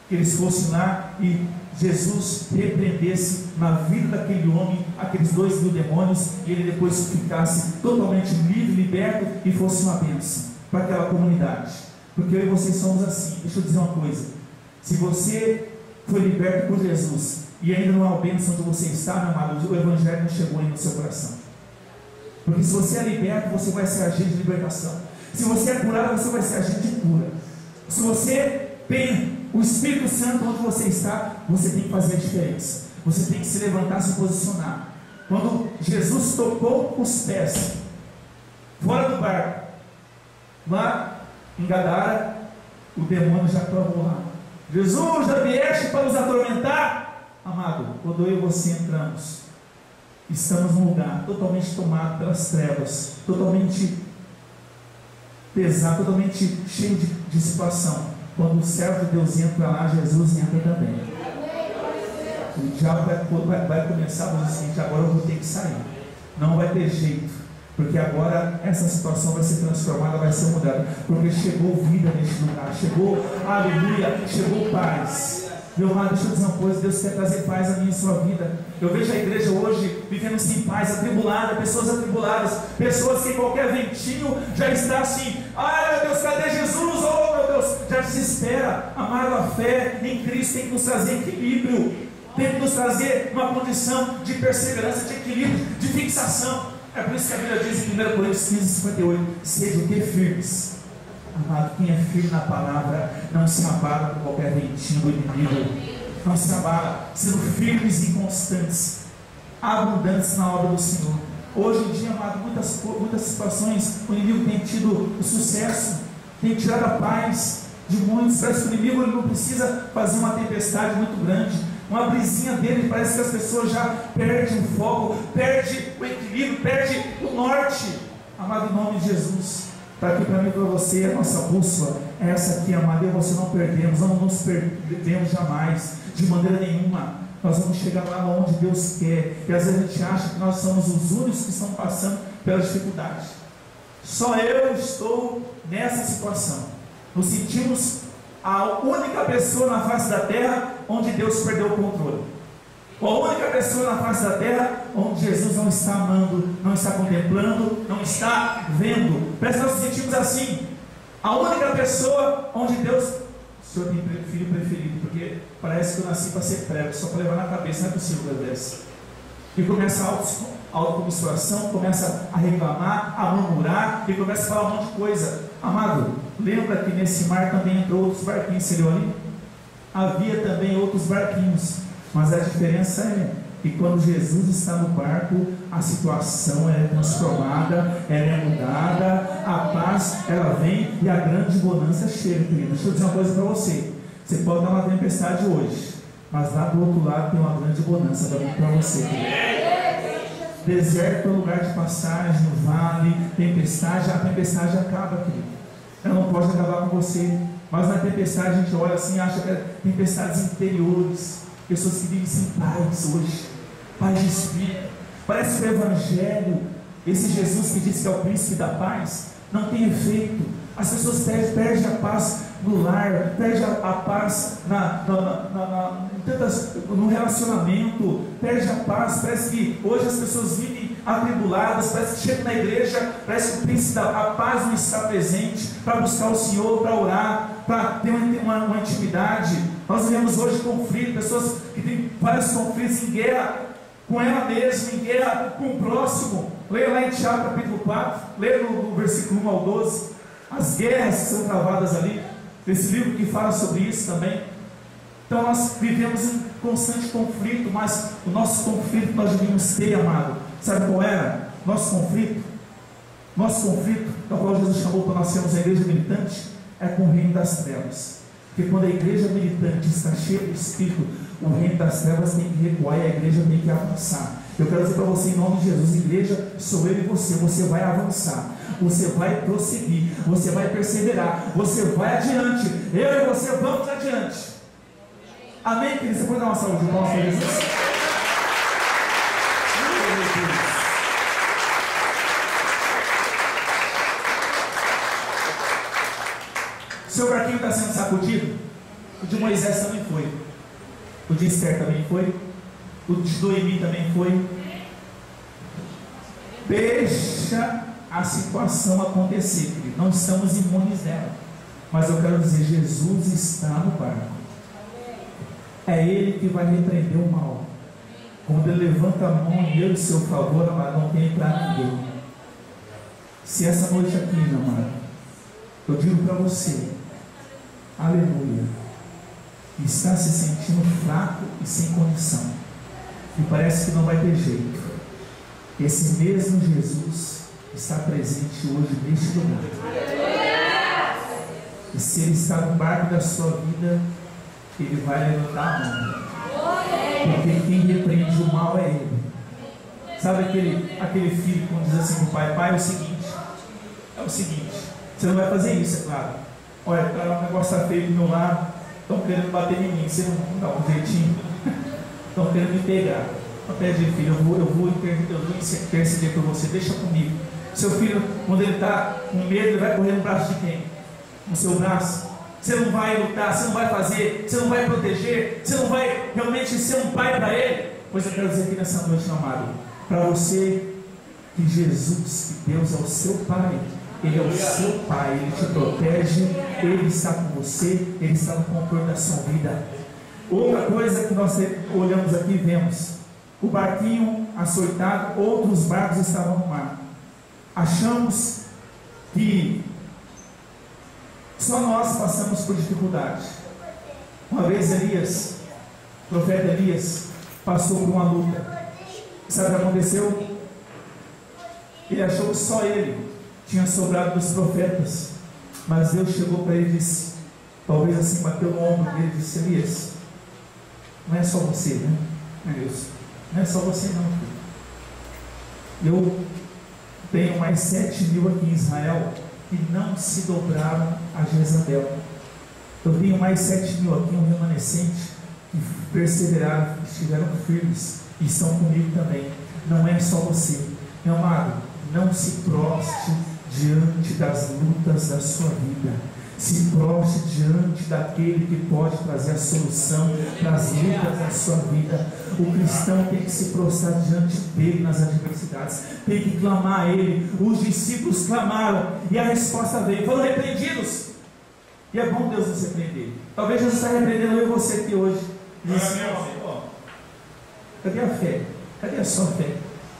que eles fossem lá e Jesus repreendesse na vida daquele homem aqueles 2.000 demônios, e ele depois ficasse totalmente livre, liberto, e fosse uma bênção para aquela comunidade. Porque eu e vocês somos assim. Deixa eu dizer uma coisa: se você foi liberto por Jesus e ainda não é a bênção onde você está, meu amado, o Evangelho não chegou aí no seu coração. Porque se você é liberto, você vai ser agente de libertação. Se você é curado, você vai ser agente de cura. Se você tem o Espírito Santo onde você está, você tem que fazer a diferença. Você tem que se levantar, se posicionar. Quando Jesus tocou os pés fora do barco, lá em Gadara, o demônio já provou lá. Jesus, já vieste para nos atormentar? Amado, quando eu e você entramos, estamos num lugar totalmente tomado pelas trevas, totalmente pesado, totalmente cheio de situação. Quando o servo de Deus entra lá, Jesus entra também. O diabo vai começar a dizer o seguinte: agora eu vou ter que sair. Não vai ter jeito. Porque agora essa situação vai ser transformada, vai ser mudada. Porque chegou vida neste lugar. Chegou, aleluia, chegou paz. Meu amado, deixa eu dizer uma coisa: Deus quer trazer paz à minha e à sua vida. Eu vejo a igreja hoje vivendo sem paz, atribulada, pessoas atribuladas, pessoas que qualquer ventinho já está assim: ai meu Deus, cadê Jesus? Oh meu Deus, já desespera. Amado, a fé em Cristo tem que nos trazer equilíbrio, tem que nos trazer uma condição de perseverança, de equilíbrio, de fixação. É por isso que a Bíblia diz em 1 Coríntios 15:58: sejam que firmes. Amado, quem é firme na palavra não se abala com qualquer ventinho do inimigo. Não se abala, sendo firmes e constantes, abundantes na obra do Senhor. Hoje em dia, amado, muitas situações o inimigo tem tido o sucesso, tem tirado a paz de muitos. Parece que o inimigo ele não precisa fazer uma tempestade muito grande. Uma brisinha dele, parece que as pessoas já perdem o foco, perdem o equilíbrio, perdem o norte. Amado, em nome de Jesus, está aqui para mim e para você, a nossa bússola é essa aqui, amado. Eu e você não perdemos, não nos perdemos jamais, de maneira nenhuma. Nós vamos chegar lá onde Deus quer. E às vezes a gente acha que nós somos os únicos que estão passando pela dificuldade. Só eu estou nessa situação. Nos sentimos a única pessoa na face da terra onde Deus perdeu o controle. A única pessoa na face da terra onde Jesus não está amando, não está contemplando, não está vendo. Parece que nós nos sentimos assim. A única pessoa onde Deus... O senhor tem filho preferido, porque parece que eu nasci para ser prego, só para levar na cabeça, não é possível que eu desse. E começa a autocomisuração, começa a reclamar, a murmurar, e começa a falar um monte de coisa. Amado, lembra que nesse mar também entrou outros barquinhos, você viu ali? Havia também outros barquinhos, mas a diferença é que quando Jesus está no barco, a situação é transformada, ela é mudada, a paz ela vem e a grande bonança chega, querido. Deixa eu dizer uma coisa para você: você pode dar uma tempestade hoje, mas lá do outro lado tem uma grande bonança para você, querido. Deserto é lugar de passagem, no vale, tempestade, a tempestade acaba, querido. Ela não pode acabar com você. Mas na tempestade a gente olha assim e acha que é tempestades interiores, pessoas que vivem sem paz hoje, paz de espírito. Parece que o Evangelho, esse Jesus que diz que é o príncipe da paz, não tem efeito. As pessoas perdem a paz no lar, perdem a paz no relacionamento, perdem a paz. Parece que hoje as pessoas vivem atribuladas, parece que chegam na igreja, parece que o príncipe da paz não está presente para buscar o Senhor, para orar, para ter uma intimidade. Nós vemos hoje conflito, pessoas que têm vários conflitos, em guerra com ela mesma, em guerra com o próximo. Leia lá em Tiago capítulo 4, leia no versículo 1 ao 12, as guerras que são travadas ali, esse livro que fala sobre isso também. Então nós vivemos em constante conflito, mas o nosso conflito nós devíamos ter, amado, sabe qual era? Nosso conflito, da qual Jesus chamou para nós sermos a igreja militante, é com o reino das trevas. Porque quando a igreja militante está cheia do Espírito, o reino das trevas tem que recuar e a igreja tem que avançar. Eu quero dizer para você, em nome de Jesus, igreja, sou eu e você vai avançar, você vai prosseguir, você vai perseverar, você vai adiante, eu e você vamos adiante. Amém, querido? Você pode dar uma salva de palmas para Jesus? O seu barquinho está sendo sacudido? O de Moisés também foi, o de Esther também foi, o de Noemi também foi. Deixa a situação acontecer, querido. Não estamos imunes dela, mas eu quero dizer, Jesus está no barco. É Ele que vai repreender o mal. Quando Ele levanta a mão em meu seu favor, amado, não tem para ninguém. Se essa noite aqui, meu amado, eu digo para você, aleluia, está se sentindo fraco e sem condição, e parece que não vai ter jeito, esse mesmo Jesus está presente hoje neste lugar. E se Ele está no barco da sua vida, Ele vai levantar a mão, porque quem repreende o mal é Ele. Sabe aquele filho que diz assim para o pai: pai, é o seguinte, você não vai fazer isso, é claro. Olha, o negócio está feio do meu lado, estão querendo bater em mim, você não dá um jeitinho, estão querendo me pegar. Pede, filho, eu vou interceder por você, deixa comigo. Seu filho, quando ele está com medo, ele vai correr no braço de quem? No seu braço. Você não vai lutar, você não vai fazer, você não vai proteger, você não vai realmente ser um pai para ele. Pois eu quero dizer aqui nessa noite, amado, para você, que Jesus, que Deus é o seu Pai. Ele é o seu Pai, Ele te protege, Ele está com você, Ele está no controle da sua vida. Outra coisa que nós olhamos aqui, vemos o barquinho açoitado, outros barcos estavam no mar. Achamos que só nós passamos por dificuldade. Uma vez Elias, o profeta Elias, passou por uma luta. Sabe o que aconteceu? Ele achou que só ele tinha sobrado dos profetas, mas Deus chegou para ele e disse, talvez assim bateu no ombro dele e disse: Elias, não é só você, né? Não é só você não, filho. Eu tenho mais 7.000 aqui em Israel que não se dobraram a Jezabel. Eu tenho mais 7.000 aqui, um remanescente, que perseveraram, que estiveram firmes e estão comigo também. Não é só você, meu amado. Não se proste diante das lutas da sua vida. Se proste diante daquele que pode trazer a solução para as lutas da sua vida. O cristão tem que se prostrar diante dele nas adversidades, tem que clamar a ele. Os discípulos clamaram e a resposta veio, foram repreendidos. E é bom Deus nos repreender. Talvez Jesus está repreendendo eu e você aqui hoje. Diz assim: cadê a fé? Cadê a sua fé?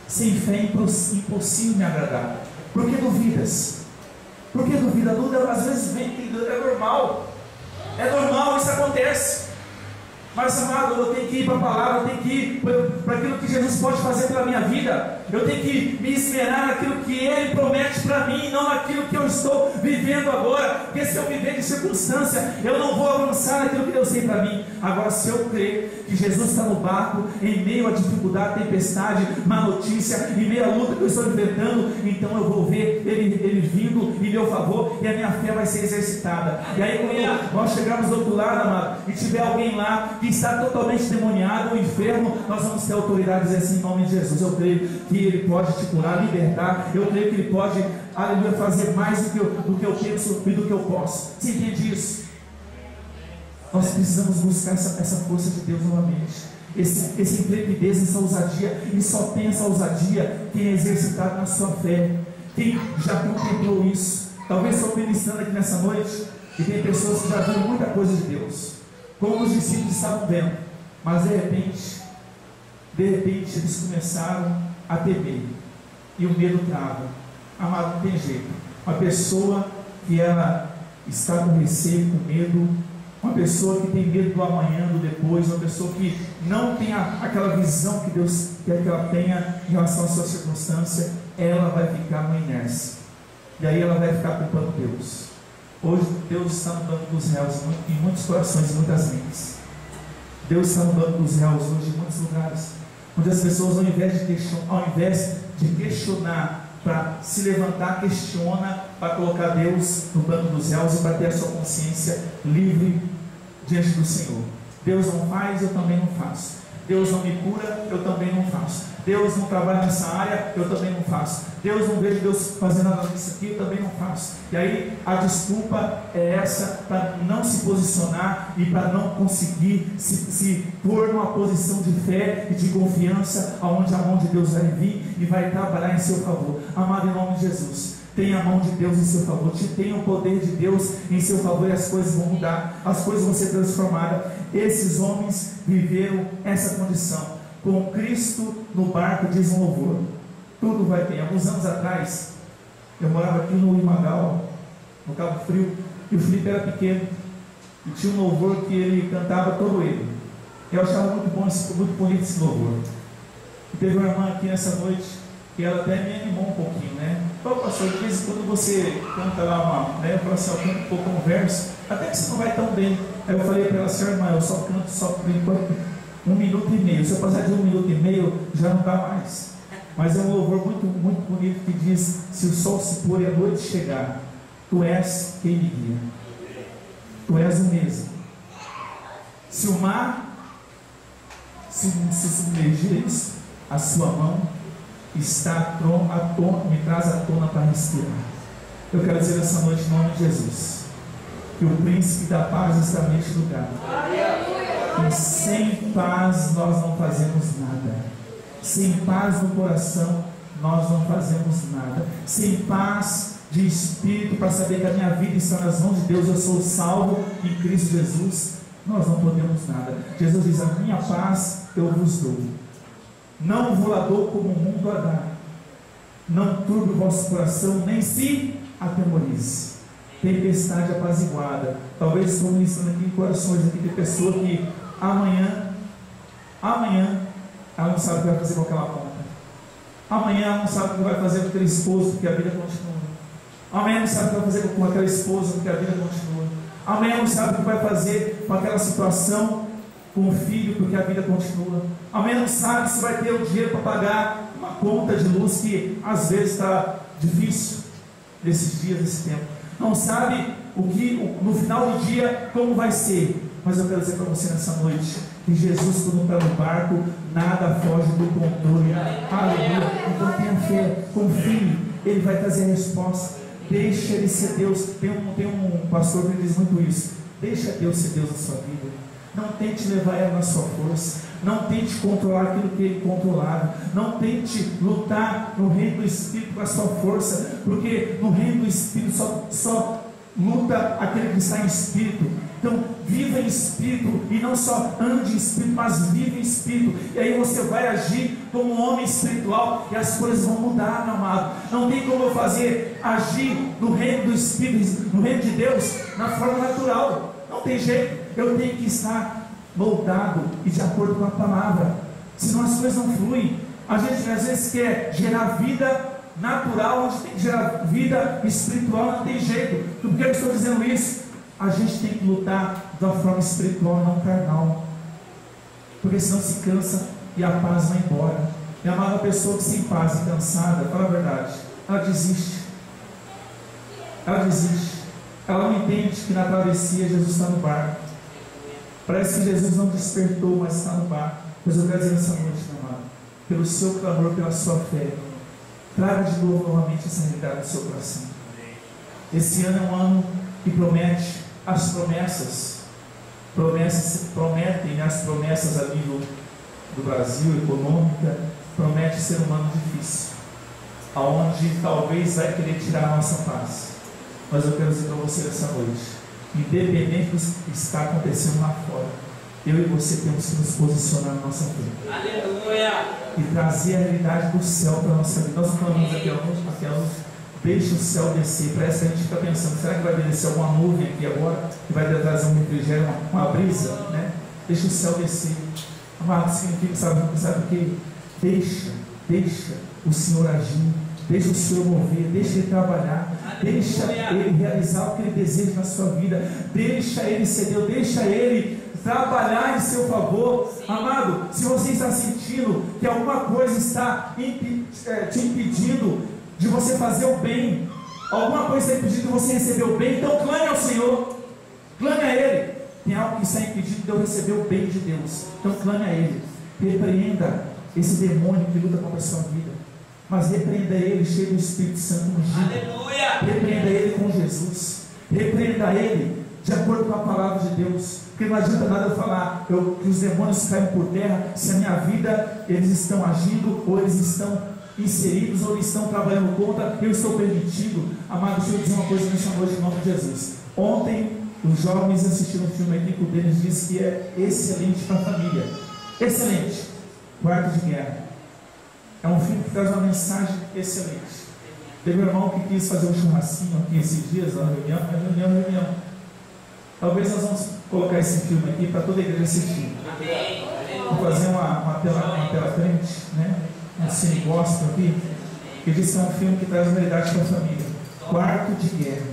Sem fé é impossível me agradar. Por que duvidas? Por que duvida? A dúvida às vezes vem, é normal. É normal, isso acontece. Mas amado, eu tenho que ir para a palavra, eu tenho que ir para aquilo que Jesus pode fazer pela minha vida. Eu tenho que me esmerar naquilo que Ele promete para mim, não naquilo que eu estou vivendo agora. Porque se eu viver de circunstância, eu não vou avançar naquilo que Deus tem para mim. Agora, se eu crer que Jesus está no barco, em meio à dificuldade, tempestade, má notícia, em meio à luta que eu estou enfrentando, então eu vou ver Ele vindo em meu favor, e a minha fé vai ser exercitada. E aí, quando nós chegarmos do outro lado, amado, e tiver alguém lá que está totalmente demoniado ou enfermo, nós vamos ter autoridade e dizer assim, em nome de Jesus, eu creio que Ele pode te curar, libertar, eu creio que Ele pode, aleluia, fazer mais do que eu penso e do que eu posso. Você entende isso? Nós precisamos buscar essa força de Deus novamente, essa intrepidez, essa ousadia, e só tem essa ousadia quem é exercitado na sua fé, quem já contemplou isso. Talvez estou ministrando aqui nessa noite e tem pessoas que já viram muita coisa de Deus, como os discípulos estavam vendo, mas de repente eles começaram a temer, e o medo trava. Amado, não tem jeito. Uma pessoa que ela está com receio, com medo, uma pessoa que tem medo do amanhã, do depois, uma pessoa que não tem aquela visão que Deus quer que ela tenha em relação à sua circunstância, ela vai ficar numa inércia, e aí ela vai ficar culpando Deus. Hoje Deus está no banco dos réus em muitos corações e muitas mentes. Deus está no banco dos réus hoje em muitos lugares, onde as pessoas, ao invés de questionar, para se levantar, questiona, para colocar Deus no banco dos réus e para ter a sua consciência livre diante do Senhor. Deus não faz, eu também não faço. Deus não me cura, eu também não faço. Deus não trabalha nessa área, eu também não faço. Deus não vejo Deus fazendo nada disso aqui, eu também não faço. E aí a desculpa é essa, para não se posicionar e para não conseguir se pôr numa posição de fé e de confiança, aonde a mão de Deus vai vir e vai trabalhar em seu favor. Amado, em nome de Jesus, tenha a mão de Deus em seu favor, tenha o poder de Deus em seu favor, e as coisas vão mudar, as coisas vão ser transformadas. Esses homens viveram essa condição, com Cristo no barco, diz um louvor. Tudo vai bem. Alguns anos atrás, eu morava aqui no Imagal, no Cabo Frio, e o Felipe era pequeno, e tinha um louvor que ele cantava todo ele. Eu achava muito bom, muito bonito esse louvor. E teve uma irmã aqui nessa noite, que ela até me animou um pouquinho, né? Ô pastor, de vez em quando você canta lá eu falo assim, eu canto um pouco um verso, até que você não vai tão bem. Aí eu falei para ela assim, irmã, eu só canto só por enquanto 1 minuto e meio. Se eu passar de 1 minuto e meio, já não dá mais. Mas é um louvor muito, muito bonito que diz: se o sol se pôr e a noite chegar, tu és quem me guia. Tu és o mesmo. Se o mar se submergir, a sua mão está me traz à tona para respirar. Eu quero dizer essa noite, em nome de Jesus, que o príncipe da paz está neste lugar. E sem paz nós não fazemos nada. Sem paz no coração nós não fazemos nada. Sem paz de espírito, para saber que a minha vida está nas mãos de Deus, eu sou salvo em Cristo Jesus, nós não podemos nada. Jesus diz: a minha paz eu vos dou, não vos a dou como o mundo a dá. Não turbe o vosso coração, nem se atemorize. Tempestade apaziguada. Talvez estou ministrando aqui em corações aqui de pessoa que amanhã ela não sabe o que vai fazer com aquela conta. Amanhã ela não sabe o que vai fazer com aquele esposo, porque a vida continua. Amanhã ela não sabe o que vai fazer com aquela esposa, porque a vida continua. Amanhã ela não sabe o que vai fazer com aquela situação, com o filho, porque a vida continua. Amanhã não sabe se vai ter o dinheiro para pagar uma conta de luz que às vezes está difícil nesses dias, nesse tempo. Não sabe no final do dia como vai ser. Mas eu quero dizer para você nessa noite que Jesus, quando está no barco, nada foge do controle. Aleluia. Então tenha fé, confie, Ele vai trazer a resposta. Deixa Ele ser Deus. Tem um pastor que diz muito isso: deixa Deus ser Deus na sua vida. Não tente levar ela na sua força. Não tente controlar aquilo que Ele controlava. Não tente lutar no reino do Espírito com a sua força, porque no reino do Espírito só luta aquele que está em Espírito. Então viva em Espírito, e não só ande em Espírito, mas viva em Espírito. E aí você vai agir como um homem espiritual, e as coisas vão mudar, meu amado. Não tem como eu agir no reino do Espírito, no reino de Deus, na forma natural. Não tem jeito. Eu tenho que estar moldado e de acordo com a palavra, senão as coisas não fluem. A gente às vezes quer gerar vida natural, onde tem que gerar vida espiritual, não tem jeito. Por que eu estou dizendo isso? A gente tem que lutar de uma forma espiritual, não carnal, porque senão se cansa e a paz vai embora. E a amada pessoa que sem paz e cansada, fala a verdade, ela desiste. Ela desiste. Ela não entende que na travessia Jesus está no barco. Parece que Jesus não despertou, mas está no barco. Mas eu quero dizer nessa noite, meu amado, pelo seu clamor, pela sua fé, traga de novo novamente essa realidade no seu coração. Esse ano é um ano que promete as promessas prometem as promessas a nível do Brasil, econômica, promete ser um ano difícil, aonde talvez vai querer tirar a nossa paz. Mas eu quero dizer para você essa noite, independente do que está acontecendo lá fora, eu e você temos que nos posicionar na nossa vida. Aleluia! E trazer a realidade do céu para a nossa vida. Nós não falamos aqui alguns, deixa o céu descer. Parece que a gente fica pensando, será que vai descer alguma nuvem aqui agora? Que vai trazer um refrigério, uma brisa, né? Deixa o céu descer. Amado, significa, sabe o que? Deixa o Senhor agir, deixa o Senhor mover, deixa Ele trabalhar, deixa Ele realizar o que Ele deseja na sua vida, deixa Ele ser Deus, deixa Ele trabalhar em seu favor. Amado, se você está sentindo que alguma coisa está te impedindo de você fazer o bem, alguma coisa está impedindo de você receber o bem, então clame ao Senhor, clame a Ele. Tem algo que está impedindo de eu receber o bem de Deus, então clame a Ele, repreenda esse demônio que luta contra a sua vida, mas repreenda ele cheio do Espírito Santo ungido. Aleluia! Repreenda ele com Jesus, repreenda ele de acordo com a palavra de Deus, porque não adianta nada eu falar que os demônios caem por terra, se a minha vida eles estão agindo, ou eles estão inseridos, ou eles estão trabalhando contra, eu estou permitido. Amado, deixa eu dizer uma coisa nessa noite em nome de Jesus. Ontem os jovens assistiram um filme aqui que o Denis disse que é excelente para a família, excelente, Quarto de Guerra. É um filme que traz uma mensagem excelente. Teve um irmão que quis fazer um churrasquinho aqui esses dias, na reunião. Talvez nós vamos colocar esse filme aqui para toda a igreja assistir. Vou fazer uma tela frente, né? Um cine gospel aqui, que diz que é um filme que traz uma realidade para a família. Quarto de Guerra.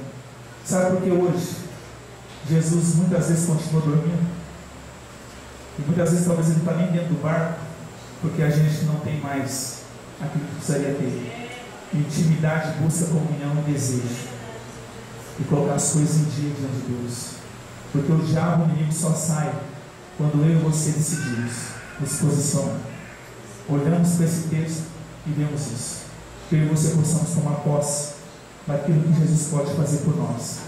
Sabe por que hoje Jesus muitas vezes continua dormindo? E muitas vezes talvez ele não está nem dentro do barco, porque a gente não tem mais aquilo que precisaria ter. Intimidade, busca, comunhão e desejo, e colocar as coisas em dia diante de Deus, porque o diabo, o inimigo, só sai quando eu e você decidimos, nos posicionamos, olhamos para esse texto e vemos isso, que eu e você possamos tomar posse daquilo que Jesus pode fazer por nós.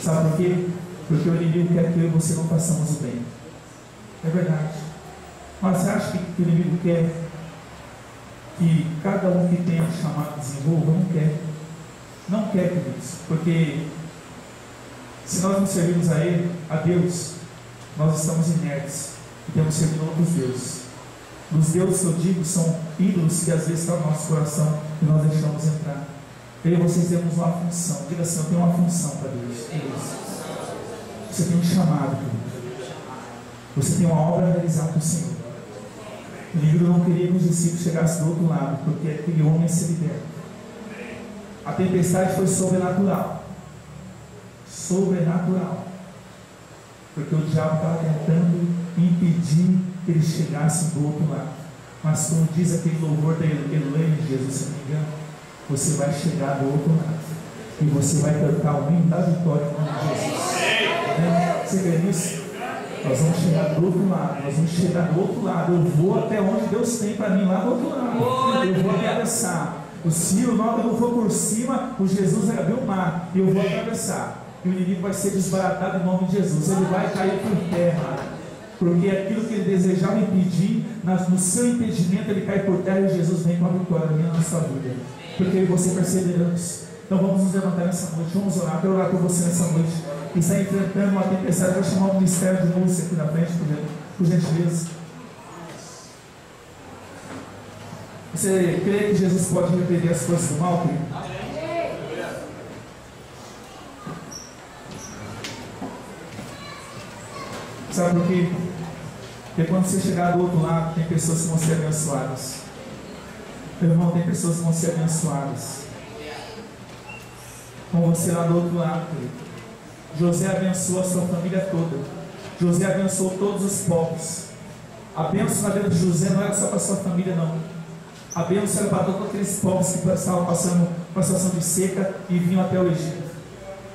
Sabe por quê? Porque o inimigo quer que eu e você não façamos o bem. É verdade. Mas você acha que o inimigo quer que cada um que tem um chamado desenvolva? Não quer. Não quer, queridos. Porque se nós não servirmos a Ele, a Deus, nós estamos inertes e temos servido outros deuses. Os deuses que eu digo são ídolos que às vezes estão no nosso coração e nós deixamos entrar. Eu e vocês temos uma função. Diga assim, eu tenho uma função para Deus. Você tem um chamado, querido. Você tem uma obra a realizar para o Senhor. O inimigo não queria que os discípulos chegassem do outro lado, porque aquele homem ia ser liberto. A tempestade foi sobrenatural. Sobrenatural. Porque o diabo estava tentando impedir que eles chegassem do outro lado. Mas como diz aquele louvor da Helene de Jesus, se não me engano, você vai chegar do outro lado. E você vai cantar o hino da vitória em nome de Jesus. Você vê nisso? Nós vamos chegar do outro lado, nós vamos chegar do outro lado. Eu vou até onde Deus tem para mim, lá do outro lado. Eu vou atravessar. Se o nome não for por cima, o Jesus vai abrir o mar e eu vou atravessar. E o inimigo vai ser desbaratado em nome de Jesus. Ele vai cair por terra, porque aquilo que ele desejava impedir, no seu impedimento, ele cai por terra e Jesus vem com a vitória na nossa vida. Porque eu e você perseveramos. Então vamos nos levantar nessa noite, vamos orar. Quero orar por você nessa noite que está enfrentando uma tempestade. Vou chamar o ministério de música aqui na frente, por gentileza. Você crê que Jesus pode repreender as forças do mal, querido? Sabe por quê? Porque quando você chegar do outro lado, tem pessoas que vão ser abençoadas. Meu irmão, tem pessoas que vão ser abençoadas. Com você lá do outro lado, querido. José abençoou a sua família toda. José abençoou todos os povos. A bênção na vida de José não era só para a sua família, não. A bênção era para todos aqueles povos que estavam passando uma situação de seca e vinham até o Egito.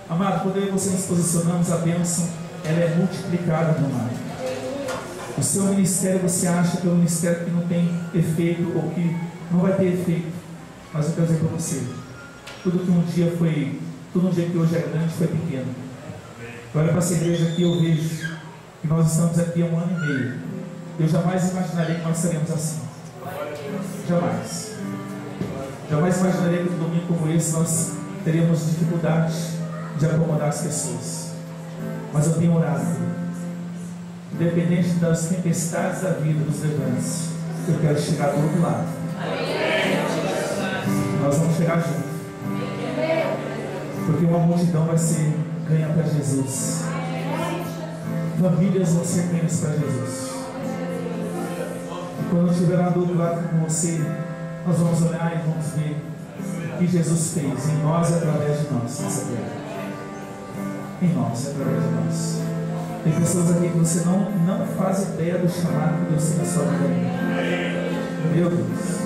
Amado, quando eu e você nos posicionamos, a bênção ela é multiplicada, meu amado. O seu ministério, você acha que é um ministério que não tem efeito ou que não vai ter efeito. Mas eu quero dizer para você, tudo que um dia que hoje é grande foi pequeno. Olha para essa igreja aqui, eu vejo que nós estamos aqui há 1 ano e meio. Eu jamais imaginaria que nós estaremos assim. Jamais. Jamais imaginaria que um domingo como esse nós teríamos dificuldade de acomodar as pessoas. Mas eu tenho orado, independente das tempestades da vida, dos levantes, eu quero chegar do outro lado. Nós vamos chegar juntos, porque uma multidão vai ser ganha para Jesus. Famílias vão ser ganhas para Jesus. E quando eu estiver lá do outro lado com você, nós vamos olhar e vamos ver o que Jesus fez em nós e através de nós nessa terra. Em nós e através de nós. Tem pessoas aqui que você não faz ideia do chamado que Deus tem na sua vida. Meu Deus.